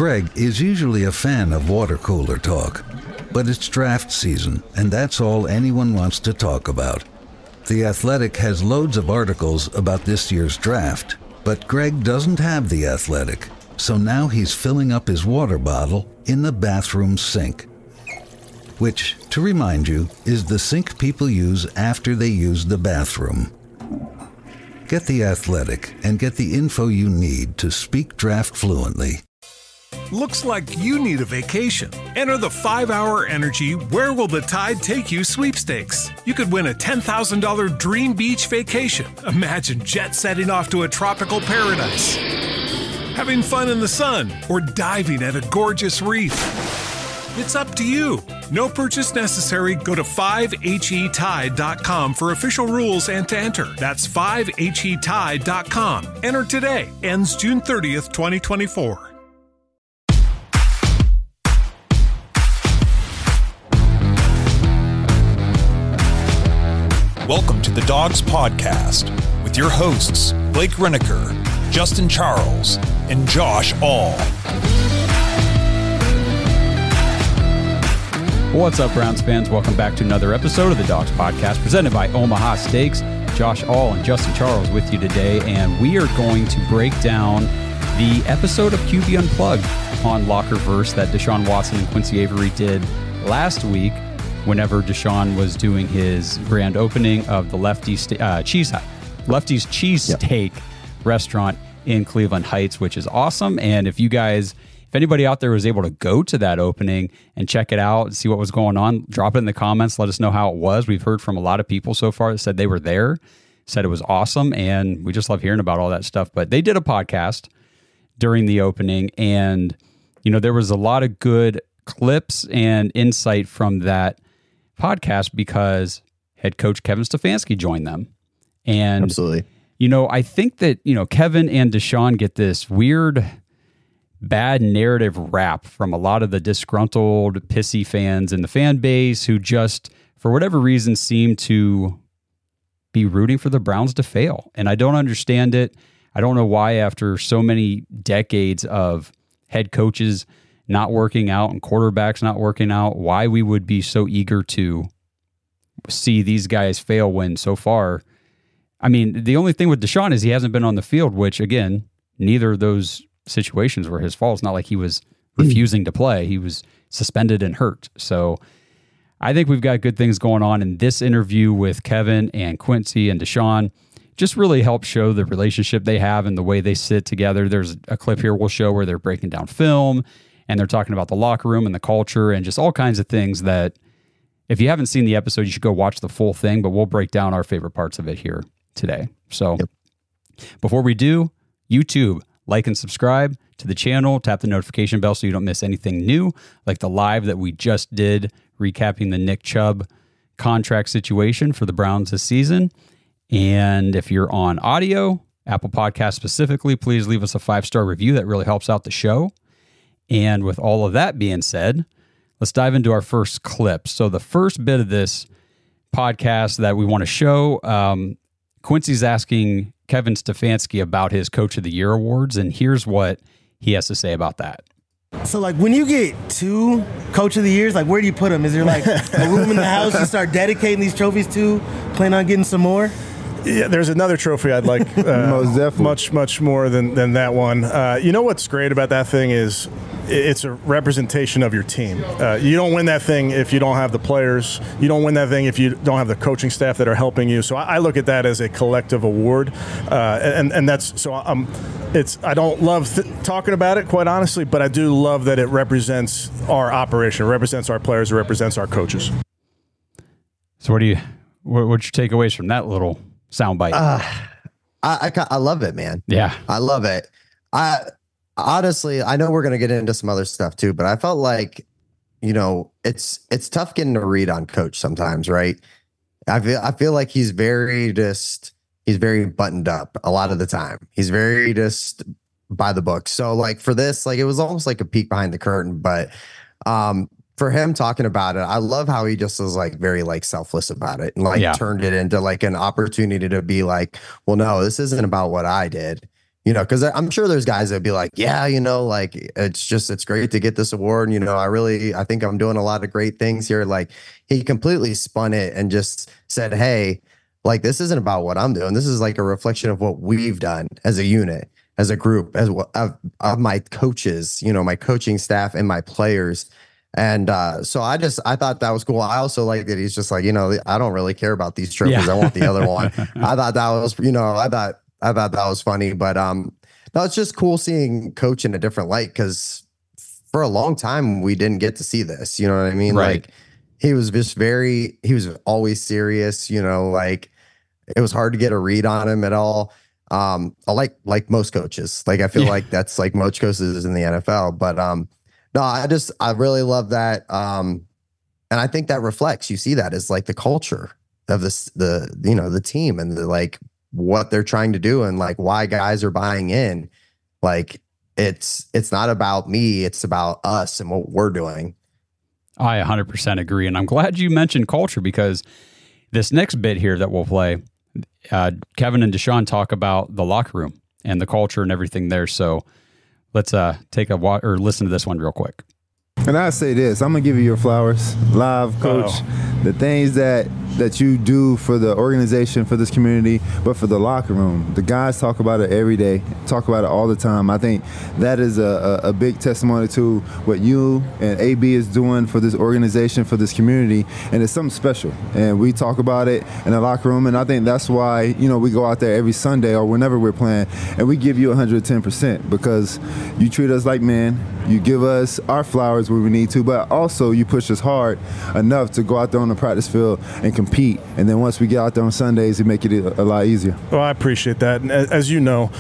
Craig is usually a fan of water cooler talk, but it's draft season, and that's all anyone wants to talk about. The Athletic has loads of articles about this year's draft, but Greg doesn't have The Athletic, so now he's filling up his water bottle in the bathroom sink. Which, to remind you, is the sink people use after they use the bathroom. Get The Athletic and get the info you need to speak draft fluently. Looks like you need a vacation. Enter the 5-Hour Energy Where Will the Tide Take You sweepstakes. You could win a $10,000 dream beach vacation. Imagine jet setting off to a tropical paradise, having fun in the sun, or diving at a gorgeous reef. It's up to you. No purchase necessary. Go to 5HETide.com for official rules and to enter. That's 5HETide.com. Enter today. Ends June 30th, 2024. Welcome to the Dogs Podcast with your hosts, Blake Reneker, Justin Charles, and Josh All. What's up, Browns fans? Welcome back to another episode of the Dogs Podcast presented by Omaha Steaks. Josh All and Justin Charles with you today, and we are going to break down the episode of QB Unplugged on Lockerverse that Deshaun Watson and Quincy Avery did last week whenever Deshaun was doing his grand opening of the Lefty's Cheesesteak restaurant in Cleveland Heights, which is awesome. And if anybody out there was able to go to that opening and check it out and see what was going on, drop it in the comments. Let us know how it was. We've heard from a lot of people so far that said they were there, said it was awesome, and we just love hearing about all that stuff. But they did a podcast during the opening, and there was a lot of good clips and insight from that podcast because head coach Kevin Stefanski joined them. And absolutely, I think that Kevin and Deshaun get this weird bad narrative rap from a lot of the disgruntled, pissy fans in the fan base who just, for whatever reason, seem to be rooting for the Browns to fail. And I don't understand it. I don't know why, after so many decades of head coaches not working out and quarterbacks not working out, why we would be so eager to see these guys fail when so far. I mean, the only thing with Deshaun is he hasn't been on the field, which, again, neither of those situations were his fault. It's not like he was refusing to play. He was suspended and hurt. So I think we've got good things going on. In this interview with Kevin and Quincy and Deshaun just really helps show the relationship they have and the way they sit together. There's a clip here we'll show where they're breaking down film and they're talking about the locker room and the culture and just all kinds of things that, if you haven't seen the episode, you should go watch the full thing, but we'll break down our favorite parts of it here today. So Before we do, YouTube, like and subscribe to the channel, tap the notification bell so you don't miss anything new, like the live that we just did recapping the Nick Chubb contract situation for the Browns this season. And if you're on audio, Apple Podcasts specifically, please leave us a 5-star review. That really helps out the show. And with all of that being said, let's dive into our first clip. So the first bit of this podcast that we want to show, Quincy's asking Kevin Stefanski about his Coach of the Year awards, and here's what he has to say about that. So, when you get 2 Coach of the Years, where do you put them? Is there, a room in the house you start dedicating these trophies to? Plan on getting some more? Yeah, there's another trophy I'd like most definitely. much more than that one. What's great about that thing is it's a representation of your team. You don't win that thing if you don't have the players. You don't win that thing if you don't have the coaching staff that are helping you. So I look at that as a collective award, and that's so. I don't love talking about it, quite honestly, but I do love that it represents our operation, represents our players, represents our coaches. So what's your takeaways from that little soundbite? I love it, man. Yeah, I love it. Honestly, I know we're going to get into some other stuff too, but I felt like, it's tough getting a read on Coach sometimes, right? I feel like he's very buttoned up a lot of the time. He's very just by the book. So for this, it was almost like a peek behind the curtain, but for him talking about it, I love how he just was very selfless about it and turned it into an opportunity to be well, no, this isn't about what I did. because I'm sure there's guys that'd be like, yeah, like it's great to get this award. I think I'm doing a lot of great things here. Like he completely spun it and just said, hey, like this isn't about what I'm doing. This is like a reflection of what we've done as a unit, as a group, as well of my coaches, my coaching staff and my players. And so I thought that was cool. I also like that he's just like, I don't really care about these trophies. I want the other one. I thought that was, I thought that was funny. But no, it's just cool seeing Coach in a different light, because for a long time we didn't get to see this. You know what I mean? Right. Like he was he was always serious. Like it was hard to get a read on him at all. Like most coaches. Like I feel like that's like most coaches in the NFL. But no, I really love that. And I think that reflects, you see that as like the culture of the team and like what they're trying to do and like why guys are buying in. Like it's not about me, it's about us and what we're doing. I 100% agree. And I'm glad you mentioned culture, because this next bit here that we'll play, Kevin and Deshaun talk about the locker room and the culture and everything there. So let's take a or listen to this one real quick. And I say this, I'm gonna give you your flowers, live, Coach. The things that you do for the organization, for this community, but for the locker room. The guys talk about it every day, talk about it all the time. I think that is a big testimony to what you and AB is doing for this organization, for this community, and it's something special. And we talk about it in the locker room, and I think that's why, we go out there every Sunday or whenever we're playing, and we give you 110% because you treat us like men, you give us our flowers where we need to, but also you push us hard enough to go out there on the practice field and compete. And then once we get out there on Sundays, it make it a lot easier. Well, I appreciate that. And as you know,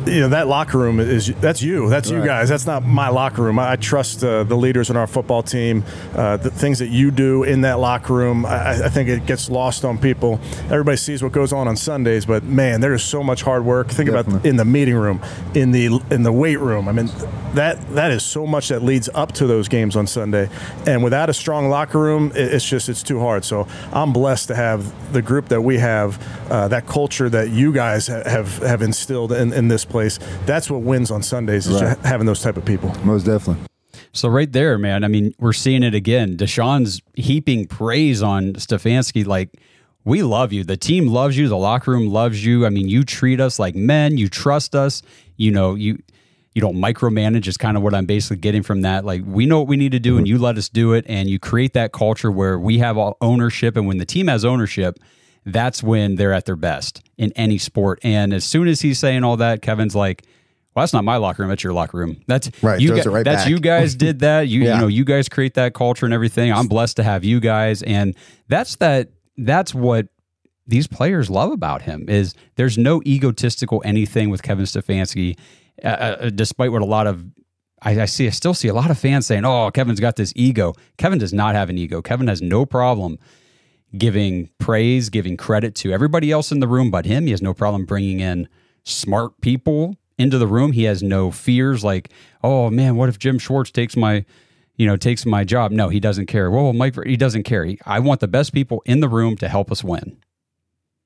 that locker room that's you guys. That's not my locker room. I trust the leaders in our football team, the things that you do in that locker room. I think it gets lost on people. Everybody sees what goes on Sundays, but man, there is so much hard work. Think about in the meeting room, in the weight room. I mean, that is so much that leads up to those games on Sunday. And without a strong locker room, it's too hard. So I'm blessed to have the group that we have, that culture that you guys have instilled in this place. That's what wins on Sundays, is just having those type of people. Most definitely. So right there, man, I mean, we're seeing it again. Deshaun's heaping praise on Stefanski. Like, we love you. The team loves you. The locker room loves you. I mean, you treat us like men. You trust us. You don't micromanage is kind of what I'm basically getting from that. Like, we know what we need to do and you let us do it. And you create that culture where we have all ownership. And when the team has ownership, that's when they're at their best in any sport. And as soon as he's saying all that, Kevin's like, well, that's not my locker room. That's your locker room. That's right. You Throws it right back. You guys did that. You guys create that culture and everything. I'm blessed to have you guys. And that's what these players love about him, is there's no egotistical anything with Kevin Stefanski, despite what a lot of, I still see a lot of fans saying, oh, Kevin's got this ego. Kevin does not have an ego. Kevin has no problem giving praise, giving credit to everybody else in the room but him. He has no problem bringing in smart people into the room. He has no fears like, oh man, what if Jim Schwartz takes my job? No, he doesn't care. Well, he doesn't care. I want the best people in the room to help us win.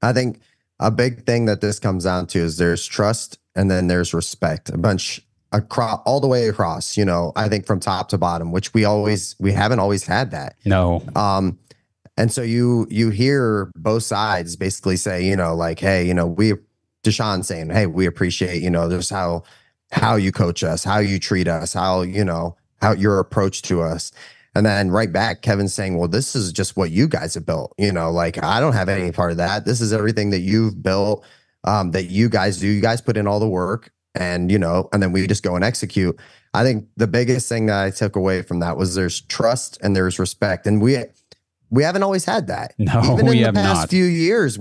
I think a big thing that this comes down to is there's trust and then there's respect. A bunch across, all the way across, I think from top to bottom, which we haven't always had that. No. And so you hear both sides basically say, like, hey, Deshaun saying, hey, we appreciate, just how you coach us, how you treat us, how your approach to us. And then right back, Kevin's saying, well, this is just what you guys have built. Like, I don't have any part of that. This is everything that you've built, that you guys do. You guys put in all the work and then we just go and execute. I think the biggest thing that I took away from that was there's trust and there's respect. And we haven't always had that. No, even we in have the past not. few years.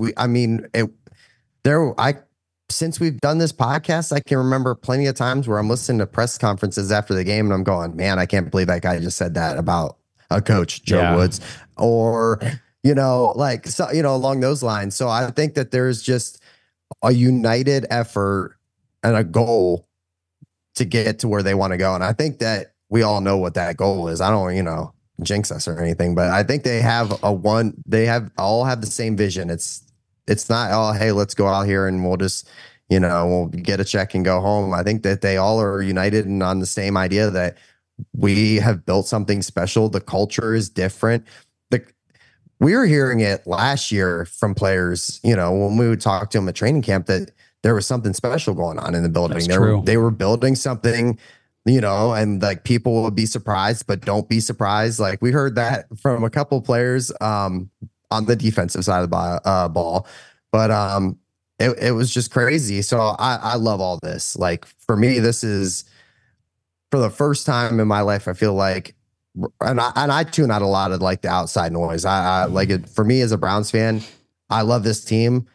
Since we've done this podcast, I can remember plenty of times where I'm listening to press conferences after the game and I'm going, man, I can't believe that guy just said that about a coach, Joe Woods, or, along those lines. So I think that there's just a united effort and a goal to get to where they want to go. And I think that we all know what that goal is. I don't, jinx us or anything, but I think they all have the same vision. It's not, oh, hey, let's go out here and we'll just, we'll get a check and go home. I think that they all are united and on the same idea that we have built something special. The culture is different. We were hearing it last year from players, when we would talk to them at training camp, that there was something special going on in the building. They were building something, and like people would be surprised, but don't be surprised. Like we heard that from a couple players on the defensive side of the ball, but it was just crazy. So I love all this. Like for me, this is for the first time in my life, I feel like, and I tune out a lot of like the outside noise. I like it. For me as a Browns fan, I love this team.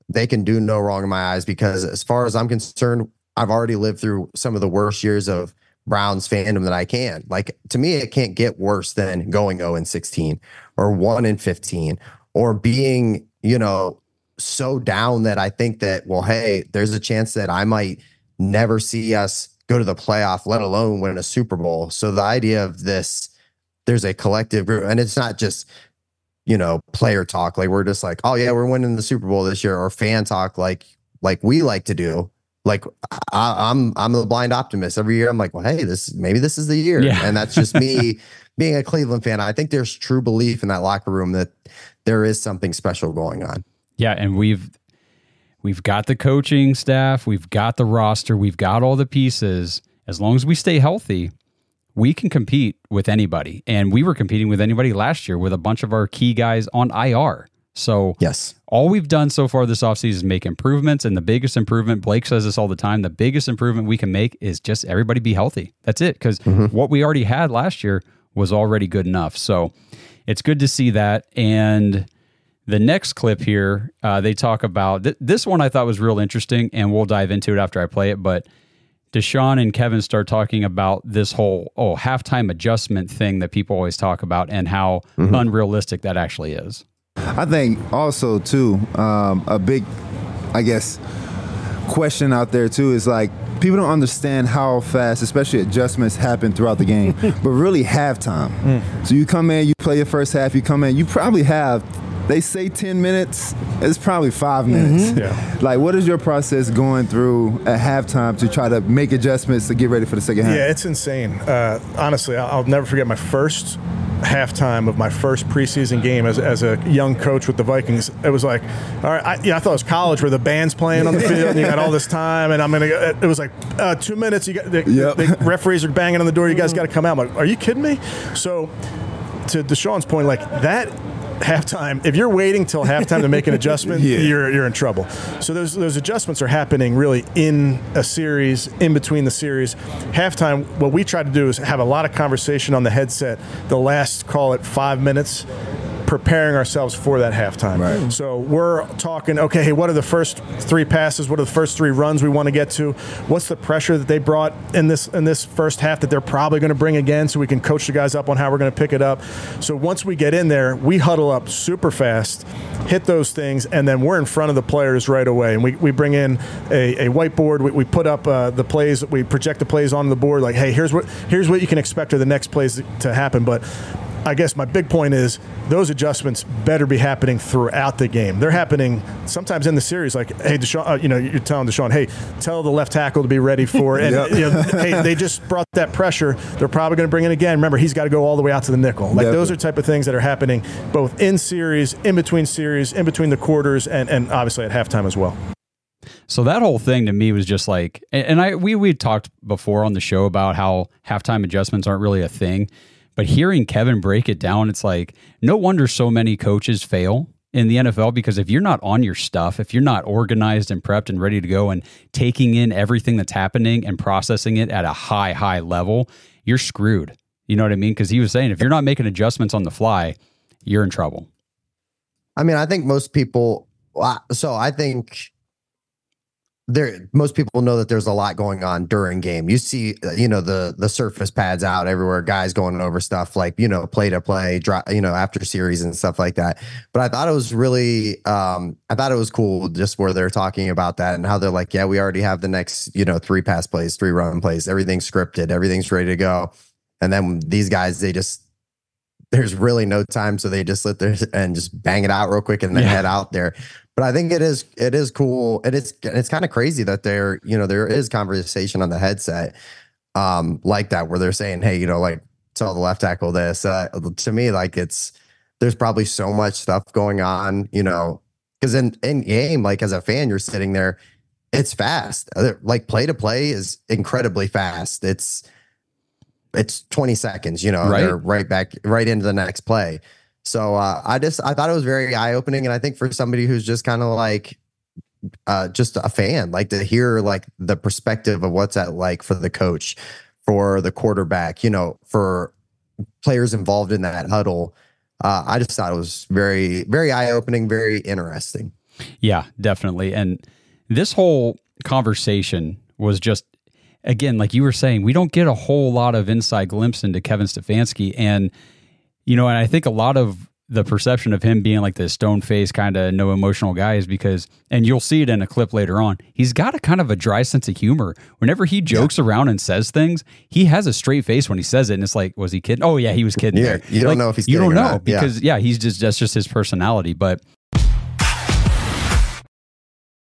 They can do no wrong in my eyes because as far as I'm concerned, I've already lived through some of the worst years of Browns fandom that I can. Like to me, it can't get worse than going 0-16 or 1-15 or being, so down that I think that, well, hey, there's a chance that I might never see us go to the playoff, let alone win a Super Bowl. So the idea of this, there's a collective group, and it's not just, player talk. Like we're just like, oh yeah, we're winning the Super Bowl this year, or fan talk like we like to do. Like I'm the blind optimist. Every year I'm like, well, hey, maybe this is the year. Yeah. And that's just me being a Cleveland fan. I think there's true belief in that locker room that there is something special going on. Yeah, and we've got the coaching staff, we've got the roster, we've got all the pieces. As long as we stay healthy, we can compete with anybody. And we were competing with anybody last year with a bunch of our key guys on IR. So yes, all we've done so far this offseason is make improvements. And the biggest improvement, Blake says this all the time, the biggest improvement we can make is just everybody be healthy. That's it. Because what we already had last year was already good enough. So it's good to see that. And the next clip here, they talk about, this one I thought was real interesting, and we'll dive into it after I play it. But Deshaun and Kevin start talking about this whole halftime adjustment thing that people always talk about and how unrealistic that actually is. I think also, too, a big, I guess, question out there, too, is like people don't understand how fast, especially adjustments happen throughout the game, but really halftime. So you come in, you play your first half, you come in, you probably have, they say 10 minutes, it's probably 5 minutes. Yeah. Like, what is your process going through at halftime to try to make adjustments to get ready for the second half? Yeah, it's insane. Honestly, I'll never forget my first halftime of my first preseason game as a young coach with the Vikings. It was like, all right, I thought it was college where the band's playing on the field and you got all this time, and I'm gonna go. It was like 2 minutes. You got the referees are banging on the door. You guys got to come out. I'm like, are you kidding me? So, to Deshaun's point, like that halftime, if you're waiting till halftime to make an adjustment, you're in trouble. So those adjustments are happening really in a series, in between the series. Halftime, what we try to do is have a lot of conversation on the headset the last, call it 5 minutes, preparing ourselves for that halftime. Right. So we're talking, okay, hey, what are the first 3 passes? What are the first 3 runs we want to get to? What's the pressure that they brought in this first half that they're probably going to bring again, so we can coach the guys up on how we're going to pick it up. So once we get in there, we huddle up super fast, hit those things, and then we're in front of the players right away. And we bring in a whiteboard. We put up the plays. We project the plays on the board. Like, hey, here's what you can expect of the next plays to happen. But I guess my big point is those adjustments better be happening throughout the game. They're happening sometimes in the series. Like, hey, Deshaun, you're telling Deshaun, hey, tell the left tackle to be ready for it. And hey, they just brought that pressure. They're probably going to bring it again. Remember, he's got to go all the way out to the nickel. Like, those are type of things that are happening both in series, in between the quarters, and obviously at halftime as well. So that whole thing to me was just like, and we talked before on the show about how halftime adjustments aren't really a thing. But hearing Kevin break it down, it's like, no wonder so many coaches fail in the NFL, because if you're not on your stuff, if you're not organized and prepped and ready to go and taking in everything that's happening and processing it at a high level, you're screwed. You know what I mean? Because he was saying, if you're not making adjustments on the fly, you're in trouble. I mean, I think most people, most people know that there's a lot going on during game. You see, the surface pads out everywhere, guys going over stuff like, play to play, after series and stuff like that. But I thought it was really, it was cool just where they're talking about that and how they're like, yeah, we already have the next, 3 pass plays, 3 run plays, everything's scripted, everything's ready to go. And then these guys, there's really no time. So they just sit there and just bang it out real quick and then head out there. But I think it is cool. And it's kind of crazy that there is conversation on the headset like that, where they're saying, hey, like, tell the left tackle this. To me, like, there's probably so much stuff going on, because in game, like, as a fan, you're sitting there, it's fast. Like, play to play is incredibly fast. It's 20 seconds, right. They're right into the next play. So I thought it was very eye opening. And I think for somebody who's just kind of like just a fan, like, to hear like the perspective of what's that like for the coach, for the quarterback, for players involved in that huddle. I just thought it was very, very eye opening, very interesting. Yeah, definitely. And this whole conversation was just, again, like you were saying, we don't get a whole lot of inside glimpse into Kevin Stefanski. And, and I think a lot of the perception of him being like this stone-faced kind of no emotional guy is because, and you'll see it in a clip later on, he's got a kind of a dry sense of humor. Whenever he jokes around and says things, he has a straight face when he says it. And it's like, was he kidding? Oh yeah, he was kidding. Yeah, you don't know if he's kidding. You don't know not. because that's just his personality. But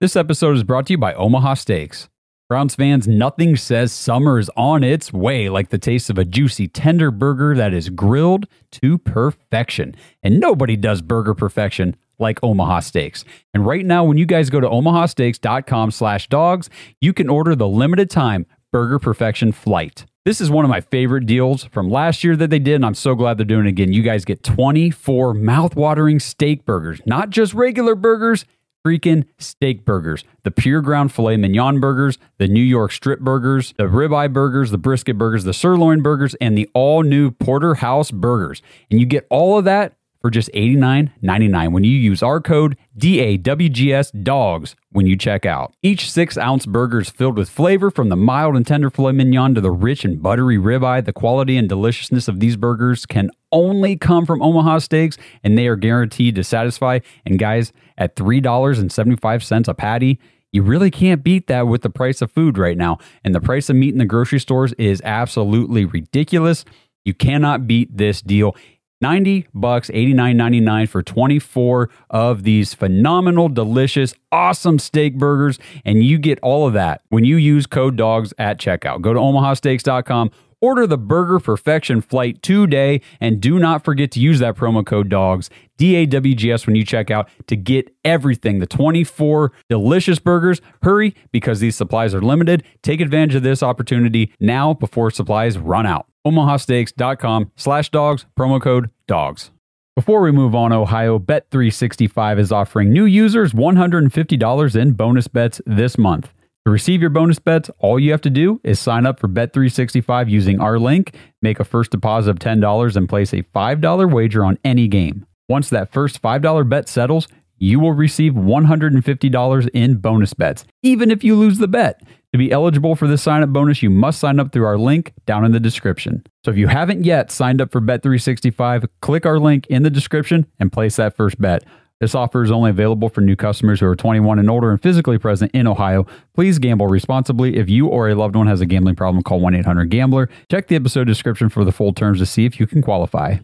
this episode is brought to you by Omaha Steaks. Browns fans, nothing says summer is on its way like the taste of a juicy, tender burger that is grilled to perfection. And nobody does burger perfection like Omaha Steaks. And right now, when you guys go to omahasteaks.com/dogs, you can order the limited time Burger Perfection Flight. This is one of my favorite deals from last year that they did, and I'm so glad they're doing it again. You guys get 24 mouth-watering steak burgers, not just regular burgers, freaking steak burgers, the pure ground filet mignon burgers, the New York strip burgers, the ribeye burgers, the brisket burgers, the sirloin burgers, and the all-new porterhouse burgers. And you get all of that for just $89.99 when you use our code DAWGS DOGS when you check out. Each 6-ounce burger is filled with flavor, from the mild and tender filet mignon to the rich and buttery ribeye. The quality and deliciousness of these burgers can only come from Omaha Steaks, and they are guaranteed to satisfy. And guys, at $3.75 a patty, you really can't beat that with the price of food right now. And the price of meat in the grocery stores is absolutely ridiculous. You cannot beat this deal. $90, $89.99 for 24 of these phenomenal, delicious, awesome steak burgers. And you get all of that when you use code DOGS at checkout. Go to omahasteaks.com, order the Burger Perfection Flight today, and do not forget to use that promo code DOGS, DAWGS, when you check out to get everything, the 24 delicious burgers. Hurry, because these supplies are limited. Take advantage of this opportunity now before supplies run out. omahasteaks.com/dogs, promo code DOGS. Before we move on, Ohio, Bet365 is offering new users $150 in bonus bets this month. To receive your bonus bets, all you have to do is sign up for Bet365 using our link, make a first deposit of $10, and place a $5 wager on any game. Once that first $5 bet settles, you will receive $150 in bonus bets, even if you lose the bet. To be eligible for this sign-up bonus, you must sign up through our link down in the description. So if you haven't yet signed up for Bet365, click our link in the description and place that first bet. This offer is only available for new customers who are 21 and older and physically present in Ohio. Please gamble responsibly. If you or a loved one has a gambling problem, call 1-800-GAMBLER. Check the episode description for the full terms to see if you can qualify.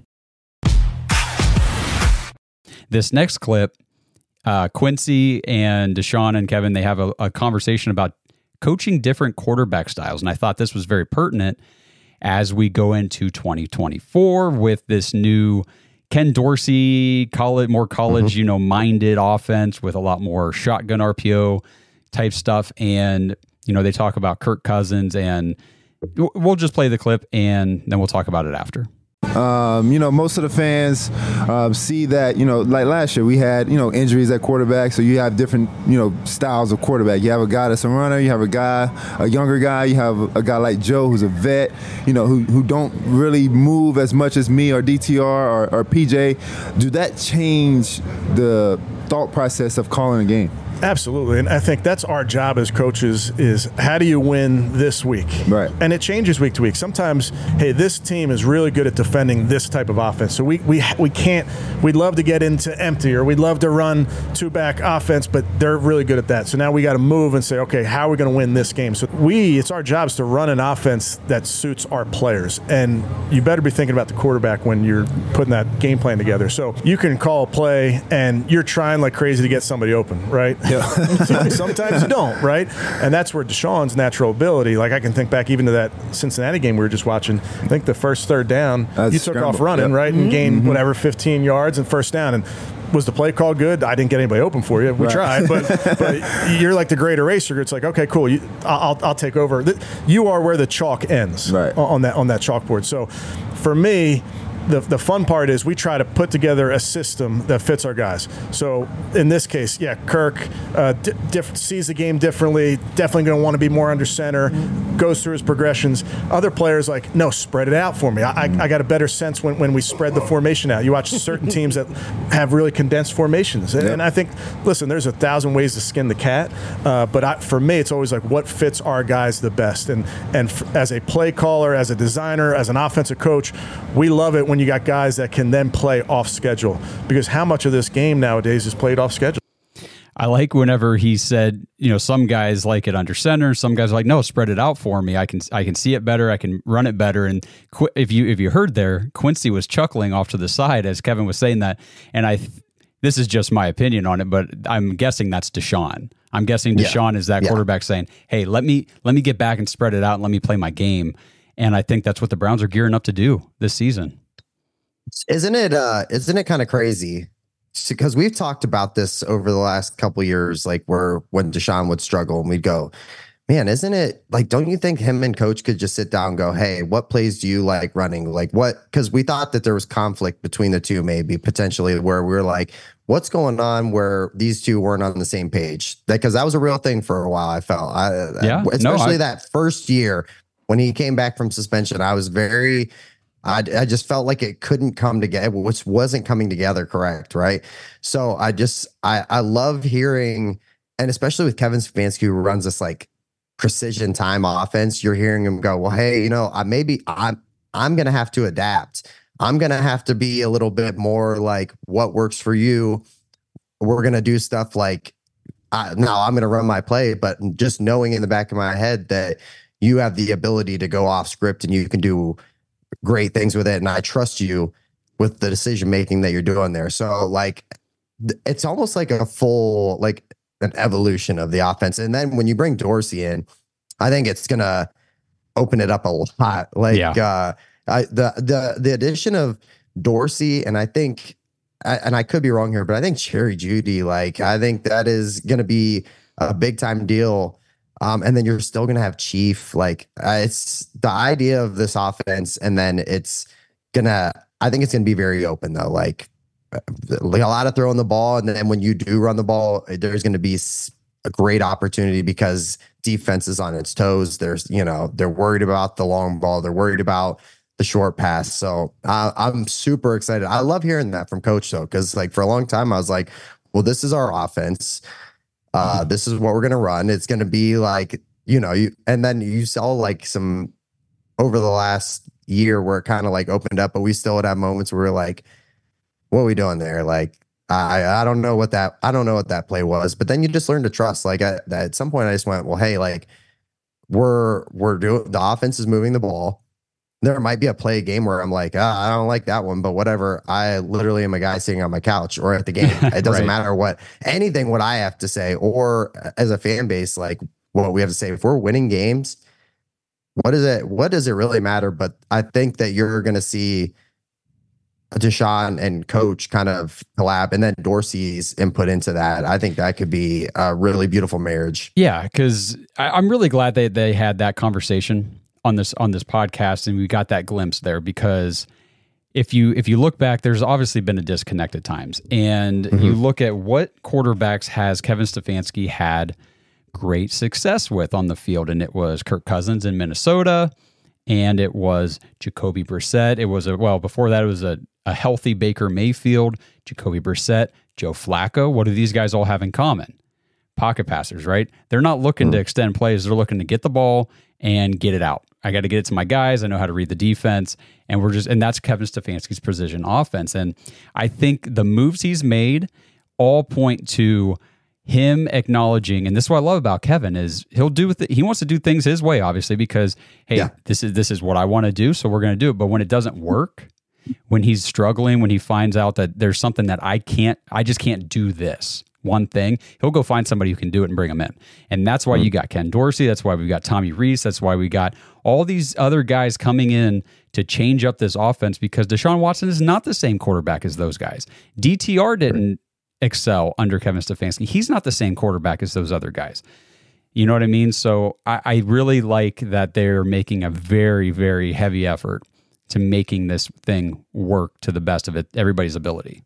This next clip, Quincy and Deshaun and Kevin, they have a conversation about coaching different quarterback styles. And I thought this was very pertinent as we go into 2024 with this new Ken Dorsey, more college, minded offense with a lot more shotgun RPO type stuff. And, they talk about Kirk Cousins, and we'll just play the clip and then we'll talk about it after. Most of the fans see that, like last year we had, injuries at quarterback. So you have different, styles of quarterback. You have a guy that's a runner. You have a younger guy. You have a guy like Joe who's a vet, who don't really move as much as me or DTR or PJ. Do that change the thought process of calling a game? Absolutely. And I think that's our job as coaches is how do you win this week? Right. And it changes week to week. Sometimes, hey, this team is really good at defending this type of offense. So we can't, we'd love to get into empty or we'd love to run two-back offense, but they're really good at that. So now we got to move and say, okay, how are we going to win this game? So it's our job is to run an offense that suits our players. And you better be thinking about the quarterback when you're putting that game plan together. So you can call a play and you're trying like crazy to get somebody open, right? Sometimes you don't, right? And that's where Deshaun's natural ability, like I can think back even to that Cincinnati game we were just watching. I think the first third down, you took off running, right? And gained whatever, 15 yards and first down. And was the play call good? I didn't get anybody open for you. We tried, but you're like the great eraser. It's like, okay, cool. I'll take over. You are where the chalk ends on that chalkboard. So for me, the fun part is we try to put together a system that fits our guys. So in this case, Kirk sees the game differently, definitely going to want to be more under center, goes through his progressions. Other players like, no, spread it out for me. I got a better sense when we spread the formation out. You watch certain teams that have really condensed formations. And I think, listen, there's 1,000 ways to skin the cat. But for me, it's always like what fits our guys the best. And as a play caller, as a designer, as an offensive coach, we love it when you got guys that can then play off schedule, because how much of this game nowadays is played off schedule? I like whenever he said, some guys like it under center, some guys are like, no, spread it out for me. I can see it better. I can run it better. And if you heard there, Quincy was chuckling off to the side as Kevin was saying that. And this is just my opinion on it, but I'm guessing that's Deshaun. I'm guessing Deshaun is that quarterback saying, hey, let me get back and spread it out and let me play my game. And I think that's what the Browns are gearing up to do this season. Isn't it kind of crazy? Because we've talked about this over the last couple of years, like when Deshaun would struggle and we'd go, man, isn't it like, don't you think him and coach could just sit down and go, hey, what plays do you like running? Like what? Because we thought that there was conflict between the two, maybe potentially, where we were like, what's going on where these two weren't on the same page? Because that was a real thing for a while, I felt. Especially that first year when he came back from suspension, I was I just felt like it couldn't come together, which wasn't coming together correct, right? So I love hearing, and especially with Kevin Stefanski, who runs this like precision time offense, you're hearing him go, well, hey, I'm going to have to adapt. I'm going to have to be a little bit more like what works for you. We're going to do stuff like, no, I'm going to run my play, but just knowing in the back of my head that you have the ability to go off script and you can do great things with it, and I trust you with the decision making that you're doing there. So like it's almost like a full like an evolution of the offense. And then when you bring Dorsey in, I think it's gonna open it up a lot. Like the addition of Dorsey, and I think, and I could be wrong here, but I think Jerry Jeudy, like I think that is gonna be a big time deal. And then you're still going to have Chief. Like it's the idea of this offense. And then I think it's going to be very open though. Like a lot of throwing the ball. And then when you do run the ball, there's going to be a great opportunity because defense is on its toes. They're worried about the long ball. They're worried about the short pass. So I'm super excited. I love hearing that from coach though. Cause like for a long time I was like, well, this is our offense. This is what we're going to run. It's going to be like, and then you saw like some over the last year where it kind of like opened up, but we still would have moments where we're like, what are we doing there? Like, I don't know what that play was, but then you just learn to trust. Like at some point I just went, well, hey, like we're doing, the offense is moving the ball. There might be a play game where I'm like, I don't like that one, but whatever. I literally am a guy sitting on my couch or at the game. It doesn't matter what I have to say, or as a fan base, like what we have to say. If we're winning games, what does it really matter? But I think that you're going to see Deshaun and coach kind of collab, and then Dorsey's input into that. I think that could be a really beautiful marriage. Yeah, because I'm really glad that they had that conversation on this podcast, and we got that glimpse there, because if you look back, there's obviously been a disconnect at times, and you look at what quarterbacks has Kevin Stefanski had great success with on the field, and it was Kirk Cousins in Minnesota, and it was Jacoby Brissett. It was before that it was a healthy Baker Mayfield, Jacoby Brissett, Joe Flacco. What do these guys all have in common? pocket passers, right? They're not looking to extend plays. They're looking to get the ball and get it out. I got to get it to my guys. I know how to read the defense. And that's Kevin Stefanski's precision offense. And I think the moves he's made all point to him acknowledging, and this is what I love about Kevin, is he wants to do things his way, obviously, because, hey, this is what I want to do, so we're going to do it. But when it doesn't work, when he's struggling, when he finds out that there's something that I just can't do this one thing, he'll go find somebody who can do it and bring them in. And that's why you got Ken Dorsey. That's why we got Tommy Reese. That's why we got all these other guys coming in to change up this offense, because Deshaun Watson is not the same quarterback as those guys. DTR didn't excel under Kevin Stefanski. He's not the same quarterback as those other guys. You know what I mean? So I really like that they're making a very, very heavy effort to making this thing work to the best of everybody's ability.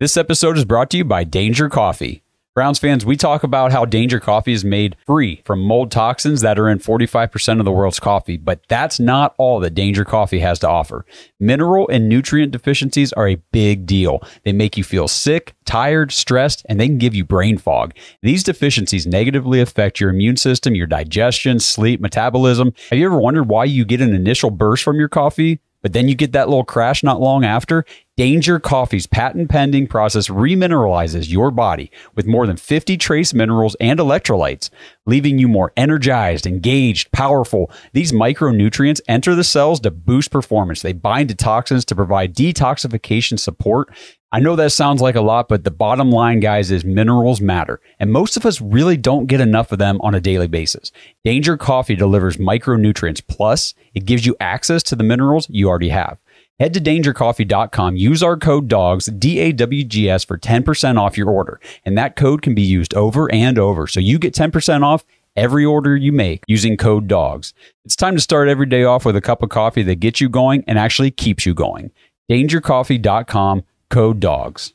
This episode is brought to you by Danger Coffee. Browns fans, we talk about how Danger Coffee is made free from mold toxins that are in 45% of the world's coffee, but that's not all that Danger Coffee has to offer. Mineral and nutrient deficiencies are a big deal. They make you feel sick, tired, stressed, and they can give you brain fog. These deficiencies negatively affect your immune system, your digestion, sleep, metabolism. Have you ever wondered why you get an initial burst from your coffee, but then you get that little crash not long after? Danger Coffee's patent-pending process remineralizes your body with more than 50 trace minerals and electrolytes, leaving you more energized, engaged, powerful. These micronutrients enter the cells to boost performance. They bind to toxins to provide detoxification support. I know that sounds like a lot, but the bottom line, guys, is minerals matter, and most of us really don't get enough of them on a daily basis. Danger Coffee delivers micronutrients, plus it gives you access to the minerals you already have. Head to dangercoffee.com, use our code DAWGS, DAWGS, for 10% off your order, and that code can be used over and over, so you get 10% off every order you make using code DAWGS. It's time to start every day off with a cup of coffee that gets you going and actually keeps you going. dangercoffee.com, code DAWGS.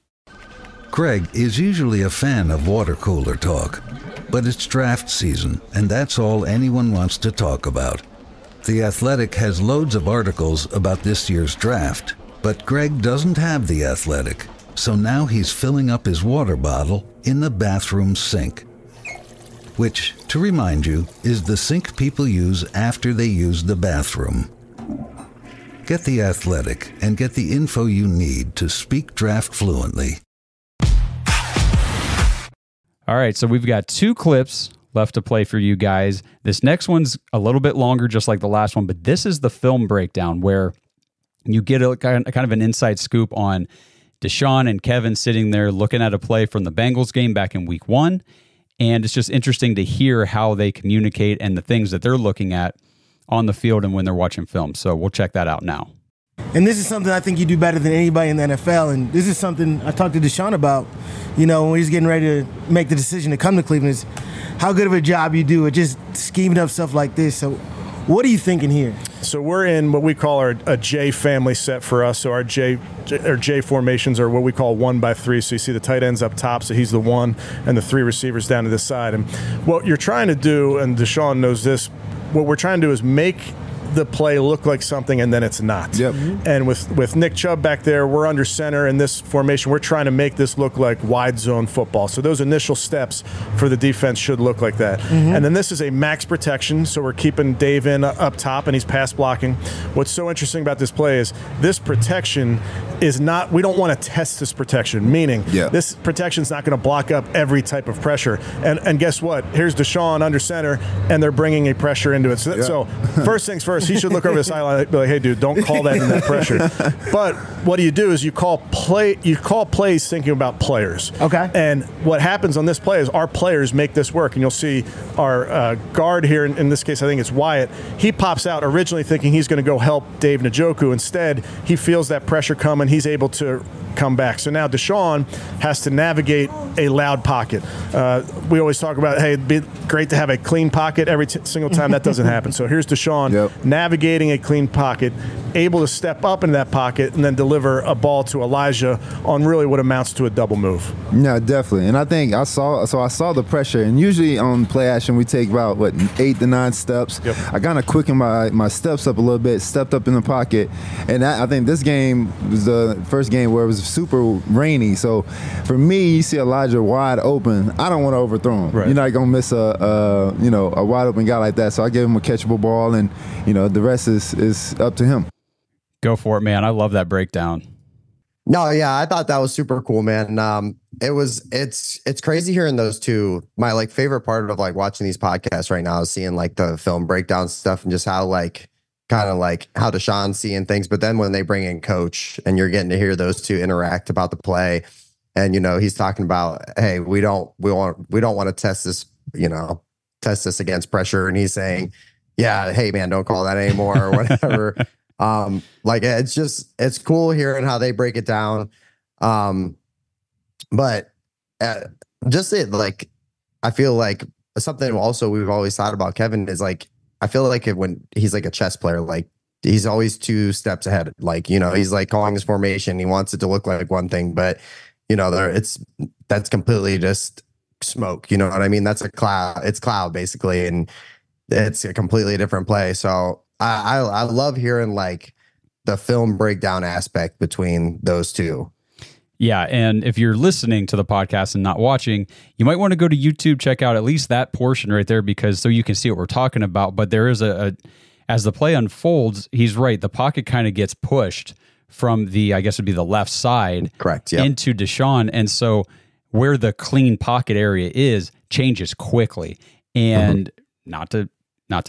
Greg is usually a fan of water cooler talk, but it's draft season, and that's all anyone wants to talk about. The Athletic has loads of articles about this year's draft, but Greg doesn't have The Athletic, so now he's filling up his water bottle in the bathroom sink, which, to remind you, is the sink people use after they use the bathroom. Get The Athletic and get the info you need to speak draft fluently. All right, so we've got 2 clips left to play for you guys. This next one's a little bit longer, just like the last one, but this is the film breakdown where you get a kind of an inside scoop on Deshaun and Kevin sitting there looking at a play from the Bengals game back in week 1. And it's just interesting to hear how they communicate and the things that they're looking at on the field and when they're watching film. So we'll check that out now. And this is something I think you do better than anybody in the NFL. And this is something I talked to Deshaun about, when he's getting ready to make the decision to come to Cleveland, is how good of a job you do at just scheming up stuff like this. So what are you thinking here? So we're in what we call a J family set for us. So our J formations are what we call 1x3. So you see the tight ends up top, so he's the 1, and the 3 receivers down to this side. And what you're trying to do, and Deshaun knows this, what we're trying to do is make the play look like something and then it's not. Yep. And with Nick Chubb back there, we're under center in this formation. We're trying to make this look like wide zone football. So those initial steps for the defense should look like that. And then this is a max protection, so we're keeping Dave in up top and he's pass blocking. What's so interesting about this play is this protection is not, we don't want to test this protection, meaning this protection is not going to block up every type of pressure. And guess what? Here's Deshaun under center and they're bringing a pressure into it. So first things first, he should look over the sideline and be like, hey, dude, don't call that in that pressure. But what do is you call plays thinking about players. Okay. And what happens on this play is our players make this work. And you'll see our guard here, in this case, I think it's Wyatt. He pops out originally thinking he's going to go help Dave Njoku. Instead, he feels that pressure coming. He's able to come back. So now Deshaun has to navigate a loud pocket. We always talk about, hey, it'd be great to have a clean pocket every single time. That doesn't happen. So here's Deshaun navigating a clean pocket, able to step up into that pocket and then deliver a ball to Elijah on really what amounts to a double move. Yeah, definitely. And I think I saw the pressure, and usually on play action we take about 8 to 9 steps. Yep. I kind of quickened my steps up a little bit, stepped up in the pocket, and I think this game was the first game where it was super rainy. So for me, you see Elijah wide open, I don't want to overthrow him. Right. You're not gonna miss a wide open guy like that. So I gave him a catchable ball, and the rest is up to him. Go for it, man. I love that breakdown. No, yeah, I thought that was super cool, man. It's crazy hearing those two. My favorite part of watching these podcasts right now is seeing the film breakdown stuff and just how kind of how Deshaun's seeing things. But then when they bring in Coach and you're getting to hear those two interact about the play, and he's talking about, hey, we don't want to test this against pressure, and he's saying, yeah, hey man, don't call that anymore or whatever. It's cool hearing how they break it down. But I feel like something also we've always thought about Kevin is I feel like when he's a chess player, he's always 2 steps ahead. He's calling his formation. He wants it to look like one thing, but that's completely just smoke. You know what I mean? That's a cloud. It's cloud basically. And it's a completely different play. So I love hearing the film breakdown aspect between those two. Yeah, and if you're listening to the podcast and not watching, you might want to go to YouTube, check out at least that portion right there, because so you can see what we're talking about. But there is as the play unfolds, he's right. The pocket kind of gets pushed from I guess it'd be the left side, correct, yep, into Deshaun, and so where the clean pocket area is changes quickly. And not to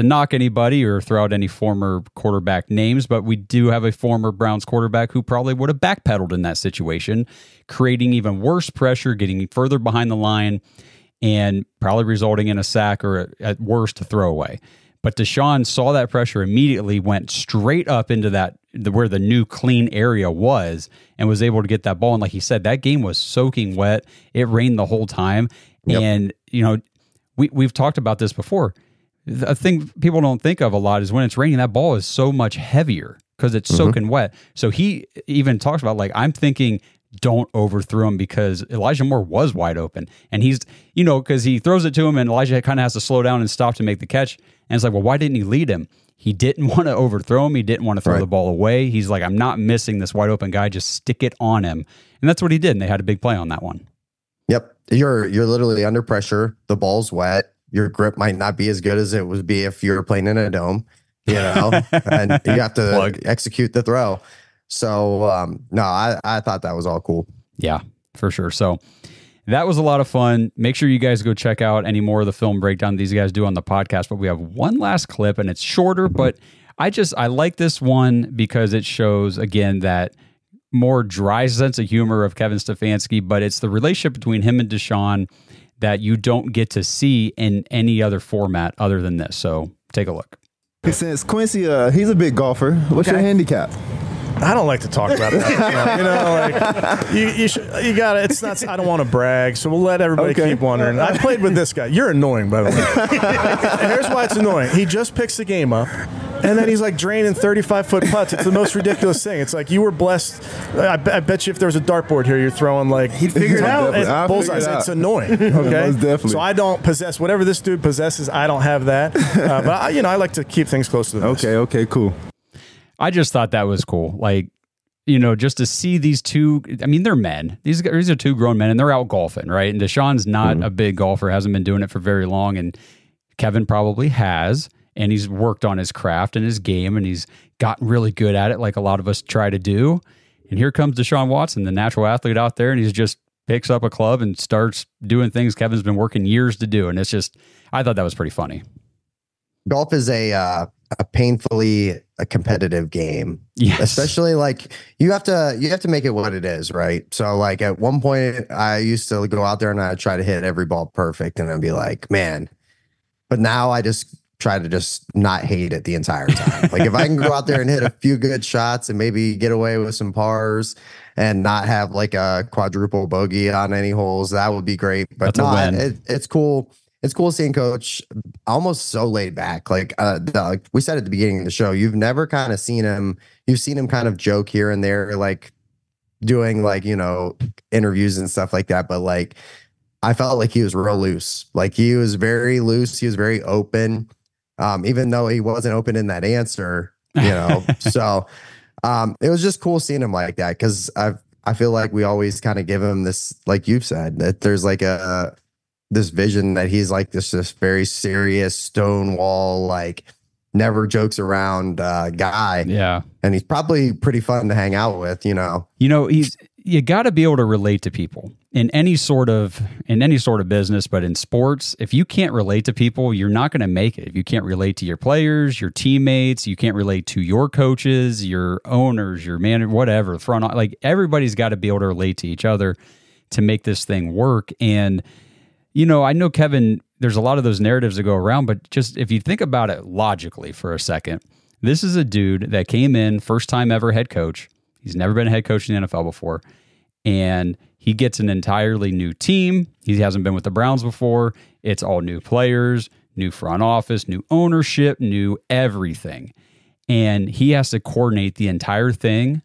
knock anybody or throw out any former quarterback names, but we do have a former Browns quarterback who probably would have backpedaled in that situation, creating even worse pressure, getting further behind the line, and probably resulting in a sack or at worst a throwaway. But Deshaun saw that pressure immediately, went straight up into where the new clean area was, and was able to get that ball. And like he said, that game was soaking wet. It rained the whole time. Yep. And, we've talked about this before. A thing people don't think of a lot is when it's raining, that ball is so much heavier because it's soaking wet. So he even talks about I'm thinking don't overthrow him because Elijah Moore was wide open. And he's, because he throws it to him and Elijah kind of has to slow down and stop to make the catch. And it's well, why didn't he lead him? He didn't want to overthrow him. He didn't want to throw the ball away. He's I'm not missing this wide open guy. Just stick it on him. And that's what he did. And they had a big play on that one. Yep. You're literally under pressure. The ball's wet. Your grip might not be as good as it would be if you were playing in a dome, and you have to execute the throw. So, no, I thought that was all cool. Yeah, for sure. So that was a lot of fun. Make sure you guys go check out any more of the film breakdown these guys do on the podcast. But we have one last clip, and it's shorter, but I like this one because it shows, again, that more dry sense of humor of Kevin Stefanski, but it's the relationship between him and Deshaun that you don't get to see in any other format other than this. So take a look. Since Quincy, he's a big golfer, what's your handicap? I don't like to talk about that. You got it. It's not. I don't want to brag, so we'll let everybody keep wondering. I played with this guy. You're annoying, by the way. Here's why it's annoying. He just picks the game up, and then he's draining 35-foot putts. It's the most ridiculous thing. It's you were blessed. I bet you if there was a dartball here, you're throwing he'd figure it out. Bullseyes. It's annoying. Okay, definitely. So I don't possess whatever this dude possesses. I don't have that. But I like to keep things close to the vest. Okay, cool. I just thought that was cool. Just to see these two, they're men. These are 2 grown men and they're out golfing, right? And Deshaun's not a big golfer, hasn't been doing it for very long. And Kevin probably has, and he's worked on his craft and his game and he's gotten really good at it like a lot of us try to do. And here comes Deshaun Watson, the natural athlete out there, and he's just picks up a club and starts doing things Kevin's been working years to do. And it's just, I thought that was pretty funny. Golf is a painfully a competitive game. Yes. Especially you have to make it what it is, right? So at one point I used to go out there and I'd try to hit every ball perfect and I'd be man, but now I just try to just not hate it the entire time. If I can go out there and hit a few good shots and maybe get away with some pars and not have a quadruple bogey on any holes, that would be great. But that's a win. It's cool. it's cool seeing Coach almost so laid back. Like we said at the beginning of the show, you've never kind of seen him. You've seen him kind of joke here and there, like doing like, interviews and stuff like that. But like, I felt like he was real loose. Like he was very loose. He was very open, even though he wasn't open in that answer, So it was just cool seeing him like that, because I feel like we always kind of give him this, like you've said, that there's like this vision that he's like this very serious Stonewall, like never jokes around guy. Yeah. And he's probably pretty fun to hang out with, You got to be able to relate to people in any sort of business, but in sports, if you can't relate to people, you're not going to make it. If you can't relate to your players, your teammates, you can't relate to your coaches, your owners, your manager, whatever, like everybody's got to be able to relate to each other to make this thing work. And, I know, Kevin, there's a lot of those narratives that go around, but just if you think about it logically for a second, this is a dude that came in, first time ever head coach. He's never been a head coach in the NFL before, and he gets an entirely new team. He hasn't been with the Browns before. It's all new players, new front office, new ownership, new everything. And he has to coordinate the entire thing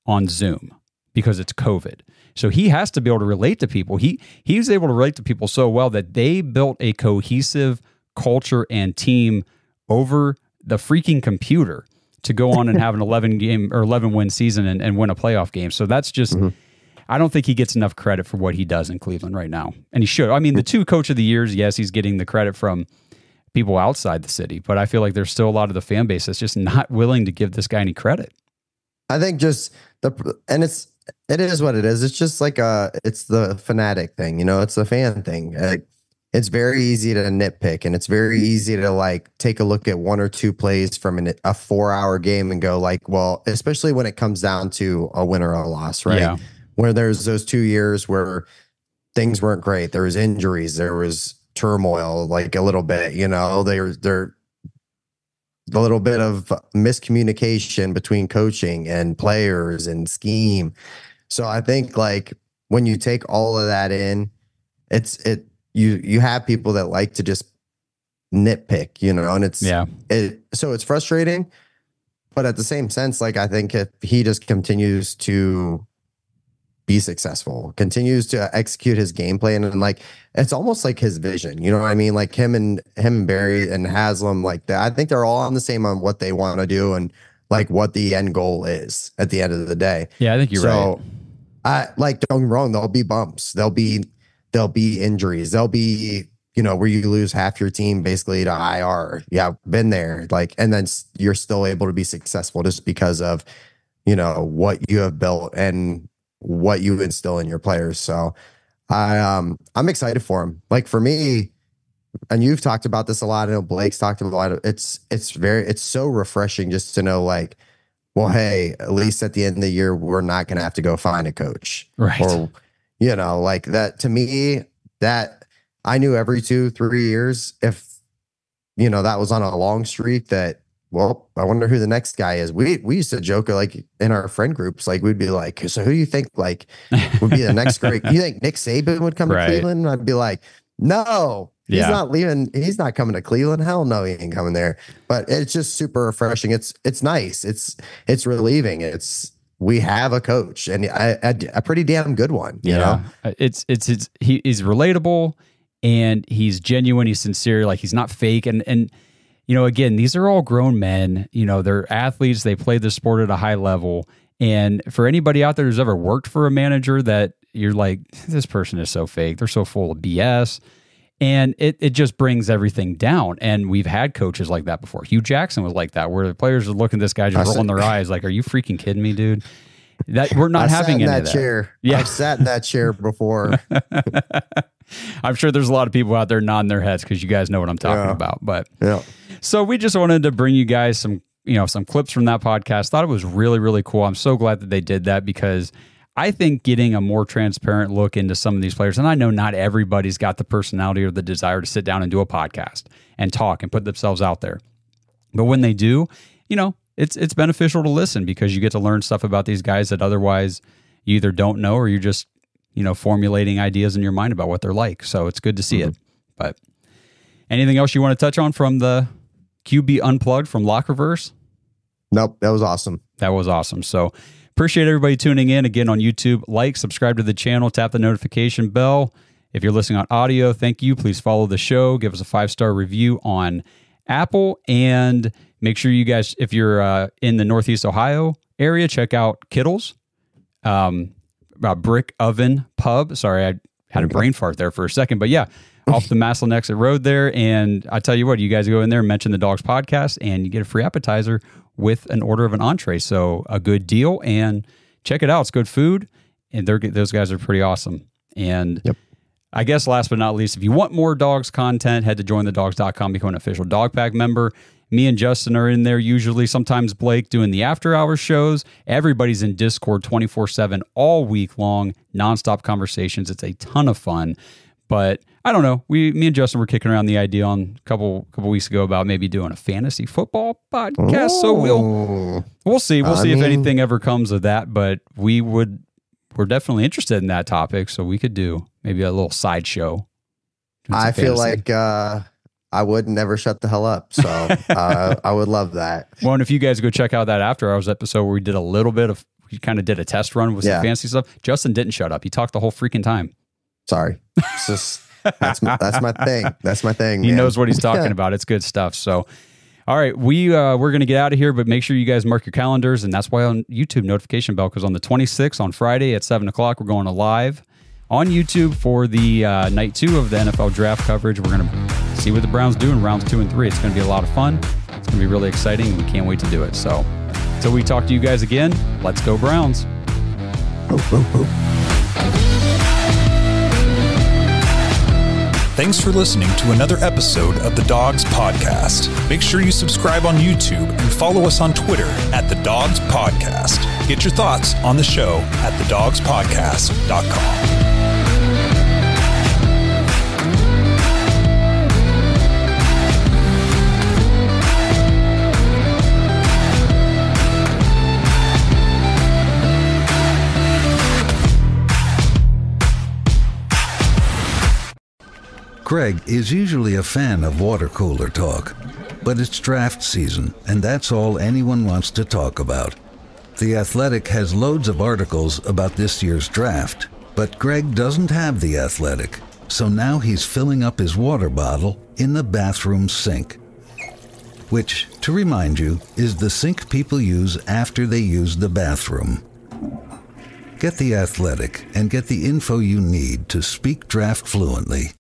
on Zoom because it's COVID. So he has to be able to relate to people. He was able to relate to people so well that they built a cohesive culture and team over the freaking computer to go on and have an 11 win season and win a playoff game. So that's just, I don't think he gets enough credit for what he does in Cleveland right now. And he should. I mean, the 2 coach of the years, yes, he's getting the credit from people outside the city, but I feel like there's still a lot of the fan base that's just not willing to give this guy any credit. I think just it is what it is. It's just like it's the fanatic thing, it's the fan thing. It's very easy to nitpick, and it's very easy to like take a look at 1 or 2 plays from a 4-hour game and go like, well, especially when it comes down to a win or a loss, right? Yeah. Where there's those 2 years where things weren't great. There was injuries, there was turmoil, like a little bit, there a little bit of miscommunication between coaching and players and scheme. So I think like when you take all of that in, you have people that like to just nitpick, and so it's frustrating, but at the same sense, like I think if he just continues to be successful, continues to execute his game plan, and like it's almost like his vision, you know what I mean? Like him and Barry and Haslam, like that. I think they're all on the same on what they want to do and like what the end goal is at the end of the day. Yeah, I think you're right. I like, don't get me wrong, there'll be bumps, there'll be injuries, there'll be, where you lose half your team basically to IR. Yeah, been there. Like, and then you're still able to be successful just because of, what you have built and what you instill in your players. So I'm excited for him. Like for me, and you've talked about this a lot. I know Blake's talked about a lot of it's so refreshing just to know like, well, hey, at least at the end of the year, we're not going to have to go find a coach. Right. Or, like that to me, that I knew every 2-3 years, if, that was on a long streak that, well, I wonder who the next guy is. We used to joke like in our friend groups, like we'd be like, so who do you think like would be the next great? You think Nick Saban would come to Cleveland? I'd be like, no, he's not leaving. He's not coming to Cleveland. Hell no, he ain't coming there. But it's just super refreshing. It's nice. It's relieving. We have a coach and a pretty damn good one. You know? He's relatable and he's genuine. He's sincere. Like he's not fake. And again, these are all grown men. They're athletes. They play the sport at a high level. And for anybody out there who's ever worked for a manager that you're like, this person is so fake, they're so full of BS. And it just brings everything down. And we've had coaches like that before. Hugh Jackson was like that, where the players are looking at this guy just rolling their eyes like, are you freaking kidding me, dude? That we're not having any of that. Chair. Yeah. I've sat in that chair before. I'm sure there's a lot of people out there nodding their heads because you guys know what I'm talking about. But so we just wanted to bring you guys some clips from that podcast. Thought it was really, really cool. I'm so glad that they did that because I think getting a more transparent look into some of these players, and I know not everybody's got the personality or the desire to sit down and do a podcast and talk and put themselves out there. But when they do, it's beneficial to listen because you get to learn stuff about these guys that otherwise you either don't know or you're just, formulating ideas in your mind about what they're like. So it's good to see it. But Anything else you want to touch on from the QB Unplugged from Lockerverse? Nope, that was awesome. That was awesome. So appreciate everybody tuning in again on YouTube. Like, subscribe to the channel, tap the notification bell. If you're listening on audio, thank you. Please follow the show. Give us a 5-star review on Apple. And make sure you guys, if you're in the Northeast Ohio area, check out Kittle's Brick Oven Pub. Sorry, I had a brain fart there for a second. But yeah, off the Maslin Exit Road there. And I tell you what, you guys go in there and mention the Dogs Podcast, and you get a free appetizer with an order of an entree. So a good deal, and check it out. It's good food, and those guys are pretty awesome. And I guess last but not least, if you want more dogs content, head to jointhedogs.com, become an official Dog Pack member. Me and Justin are in there usually, sometimes Blake doing the after hours shows. Everybody's in Discord 24/7 all week long, nonstop conversations. It's a ton of fun. But I don't know. Me and Justin were kicking around the idea on a couple weeks ago about maybe doing a fantasy football podcast. So we'll see. We'll see if anything ever comes of that. But we're definitely interested in that topic. So we could do maybe a little sideshow. I feel like I would never shut the hell up. So I would love that. Well, and if you guys go check out that after hours episode where we did a little bit of, we kind of did a test run with some fancy stuff. Justin didn't shut up. He talked the whole freaking time. Sorry. It's just, that's my thing. That's my thing. He knows what he's talking about. It's good stuff. So, all right, we're going to get out of here, but make sure you guys mark your calendars. And that's why on YouTube notification bell, because on the 26th on Friday at 7:00, we're going to live on YouTube for the night 2 of the NFL draft coverage. We're going to see what the Browns do in rounds 2 and 3. It's going to be a lot of fun. It's going to be really exciting, and we can't wait to do it. So until we talk to you guys again, let's go Browns. Thanks for listening to another episode of The Dogs Podcast. Make sure you subscribe on YouTube and follow us on Twitter at The Dogs Podcast. Get your thoughts on the show at thedogspodcast.com. Greg is usually a fan of water cooler talk, but it's draft season, and that's all anyone wants to talk about. The Athletic has loads of articles about this year's draft, but Greg doesn't have The Athletic, so now he's filling up his water bottle in the bathroom sink. Which, to remind you, is the sink people use after they use the bathroom. Get The Athletic and get the info you need to speak draft fluently.